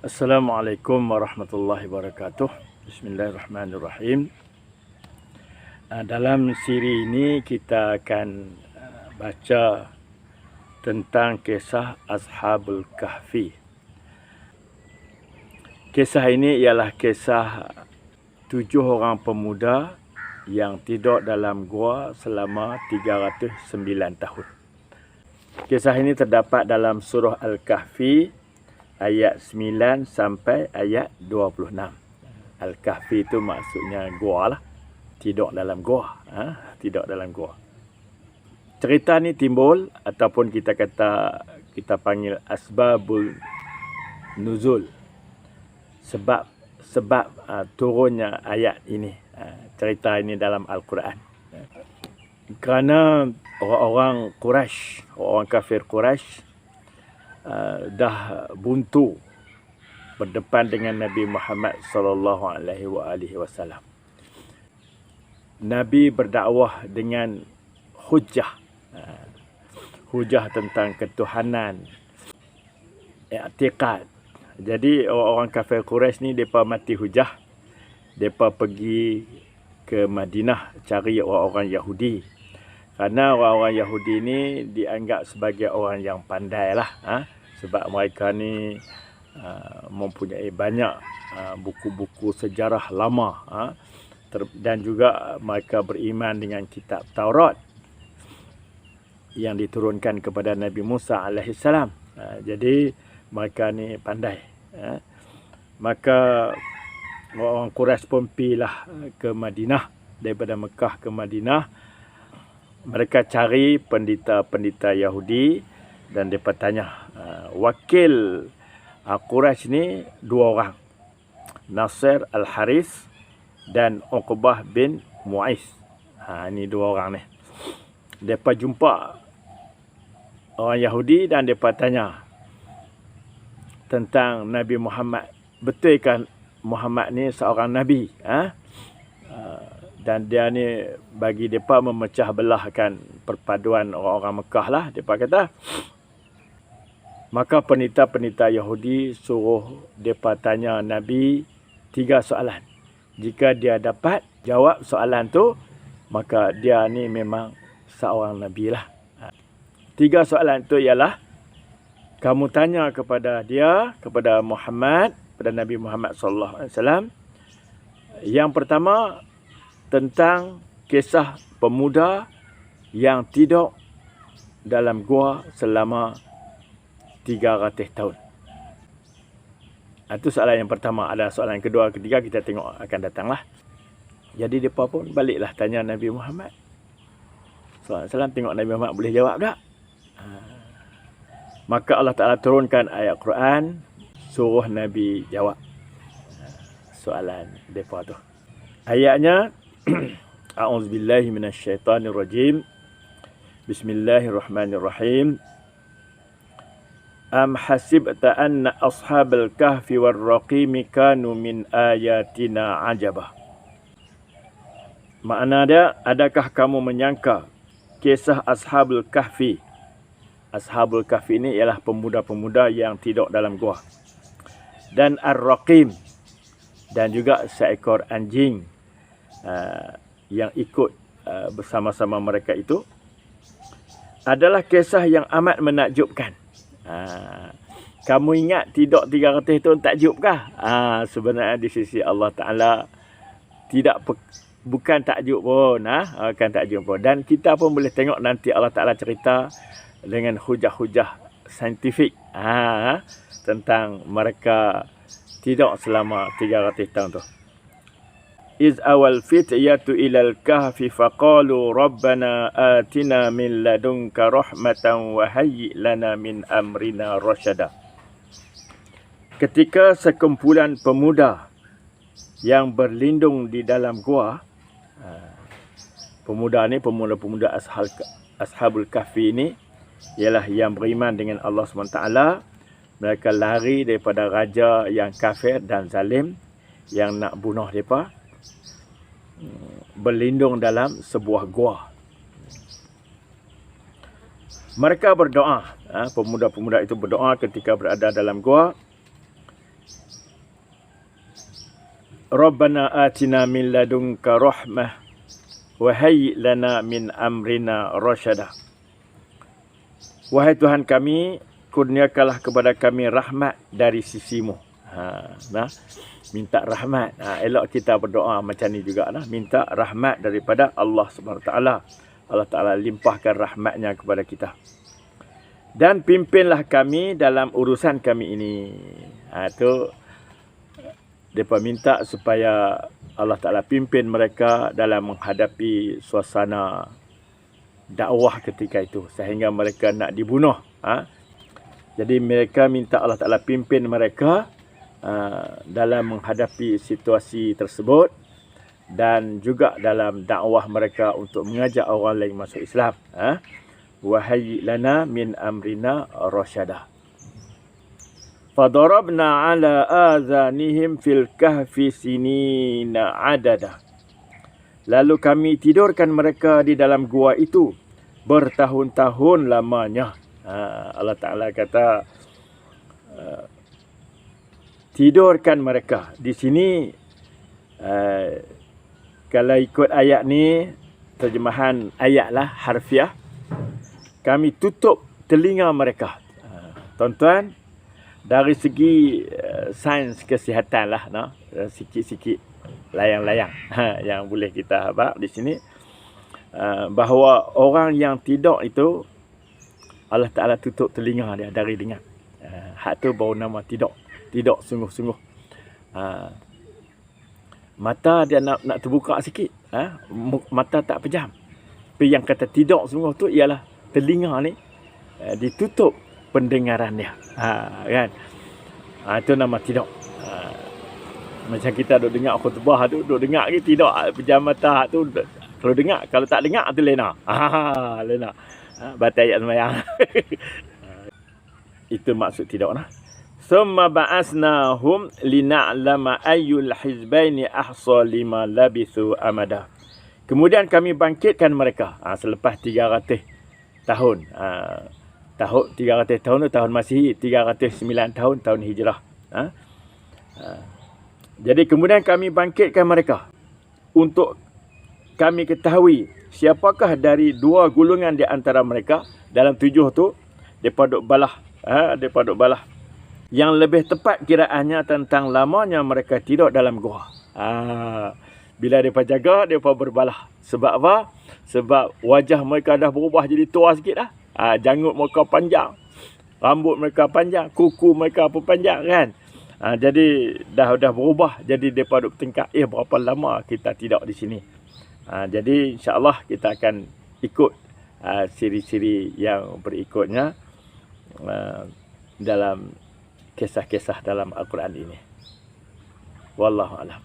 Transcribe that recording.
Assalamualaikum warahmatullahi wabarakatuh. Bismillahirrahmanirrahim. Dalam siri ini kita akan baca tentang kisah Ashabul Kahfi. Kisah ini ialah kisah 7 orang pemuda yang tidur dalam gua selama 309 tahun. Kisah ini terdapat dalam surah Al-Kahfi ayat 9 sampai ayat 26. Al-Kahfi itu maksudnya gua lah. Tidur dalam gua. Tidur dalam gua. Cerita ni timbul ataupun kita panggil asbabul nuzul. Sebab turunnya ayat ini. Cerita ini dalam Al-Quran. Kerana orang Quraisy, orang kafir Quraisy dah buntu berdepan dengan Nabi Muhammad sallallahu alaihi wasallam. Nabi berdakwah dengan hujah. Hujah tentang ketuhanan, i'tiqad. Jadi orang kafir Quraisy ni depa mati hujah. Depa pergi ke Madinah cari orang-orang Yahudi. Karena orang-orang Yahudi ni dianggap sebagai orang yang pandai lah. Sebab mereka ni mempunyai banyak buku-buku sejarah lama. Dan juga mereka beriman dengan kitab Taurat yang diturunkan kepada Nabi Musa AS. Jadi mereka ni pandai. Maka orang Quraisy pun pergilah ke Madinah. Daripada Mekah ke Madinah. Mereka cari pendeta-pendeta Yahudi dan mereka tanya. Wakil Quraisy ni 2 orang. Nasir Al-Haris dan Uqbah bin Mu'aiz. Ini 2 orang ni. Mereka jumpa orang Yahudi dan mereka tanya tentang Nabi Muhammad. Betulkah Muhammad ni seorang Nabi? Dan dia ni bagi mereka memecah belahkan perpaduan orang-orang Mekah lah. Mereka kata. Maka penita-penita Yahudi suruh mereka tanya Nabi 3 soalan. Jika dia dapat jawab soalan tu, maka dia ni memang seorang Nabi lah. 3 soalan tu ialah, kamu tanya kepada dia, kepada Muhammad, kepada Nabi Muhammad SAW. Yang pertama, tentang kisah pemuda yang tidur dalam gua selama 300 tahun. Itu soalan yang pertama. Ada soalan kedua, ketiga kita tengok akan datanglah. Jadi mereka pun baliklah tanya Nabi Muhammad SAW. Tengok Nabi Muhammad boleh jawab tak? Maka Allah Ta'ala turunkan ayat Quran, suruh Nabi jawab soalan mereka tu. Ayatnya, A'udzubillahi minasyaitanirrajim. Bismillahirrahmanirrahim. Am hasibta anna ashabal kahfi warraqimi kanu min ayatina ajaba. Makna dia, adakah kamu menyangka kisah Ashabul Kahfi? Ashabul Kahfi ini ialah pemuda-pemuda yang tidur dalam gua. Dan Ar-Raqim. Dan juga seekor anjing yang ikut bersama-sama mereka itu adalah kisah yang amat menakjubkan. Kamu ingat tidur 300 tahun takjubkah? Sebenarnya di sisi Allah Ta'ala bukan takjub pun. Bukan takjub pun. Dan kita pun boleh tengok nanti Allah Ta'ala cerita dengan hujah-hujah saintifik tentang mereka tidur selama 300 tahun tu. Iz awal fityatu ilal kahfi faqalu rabbana atina min ladunka rahmatan wa hayyi lana min amrina rasyada. Ketika sekumpulan pemuda yang berlindung di dalam gua, pemuda ni, pemuda-pemuda Ashabul Kahfi ini ialah yang beriman dengan Allah SWT. Mereka lari daripada raja yang kafir dan zalim yang nak bunuh mereka. Berlindung dalam sebuah gua. Mereka berdoa. Pemuda-pemuda itu berdoa ketika berada dalam gua. Rabbana atina min ladunka rahmah wa hayyi lana min amrina rasyada. Wahai Tuhan kami, kurniakanlah kepada kami rahmat dari sisimu. Minta rahmat. Elok kita berdoa macam ni juga lah. Minta rahmat daripada Allah SWT. Allah Ta'ala limpahkan rahmatnya kepada kita. Dan pimpinlah kami dalam urusan kami ini. Itu mereka minta supaya Allah Ta'ala pimpin mereka dalam menghadapi suasana dakwah ketika itu. Sehingga mereka nak dibunuh. Jadi mereka minta Allah Ta'ala pimpin mereka dalam menghadapi situasi tersebut. Dan juga dalam dakwah mereka untuk mengajak orang lain masuk Islam. Wa hayyi lana min amrina rasyada. Fadarabna ala azanihim fil kahfi sinina adada. Lalu kami tidurkan mereka di dalam gua itu bertahun-tahun lamanya. Allah Ta'ala kata tidurkan mereka. Di sini kalau ikut ayat ni, terjemahan ayat lah, harfiah. Kami tutup telinga mereka. Tuan-tuan, dari segi sains kesihatan lah, sikit-sikit layang-layang yang boleh kita habaq di sini. Bahawa orang yang tidur itu, Allah Ta'ala tutup telinga dia dari dengar. Hak tu baru nama tidur. Tidur sungguh-sungguh. Mata dia nak terbuka sikit. Mata tak pejam. Tapi yang kata tidur sungguh tu ialah telinga ni ditutup pendengaran dia. Kan? Itu nama tidur. Macam kita duk dengar khutbah tu, duk dengar ke tidur, pejam mata tu. Kalau dengar, kalau tak dengar tu lena. Lena. Baca ayat sembahyang. Itu maksud tidur nah. Summa ba'asnahum lina'lama ayyul hizbaini ahsa lima labithu amada. Kemudian kami bangkitkan mereka selepas 300 tahun. Tahun 300 tahun tu tahun Masihi, 309 tahun tahun Hijrah. Jadi kemudian kami bangkitkan mereka untuk kami ketahui siapakah dari dua golongan di antara mereka dalam 7 tu depa duk balah, depa duk balah. Yang lebih tepat kiraannya tentang lamanya mereka tidur dalam gua. Bila mereka jaga, mereka berbalah. Sebab apa? Sebab wajah mereka dah berubah jadi tua sikit dah. Janggut mereka panjang. Rambut mereka panjang. Kuku mereka pun panjang kan. Jadi dah berubah. Jadi mereka duk bertengkar. Berapa lama kita tidur di sini. Jadi insyaAllah kita akan ikut siri-siri yang berikutnya. Dalam kisah-kisah dalam Al-Quran ini. Wallahu a'lam.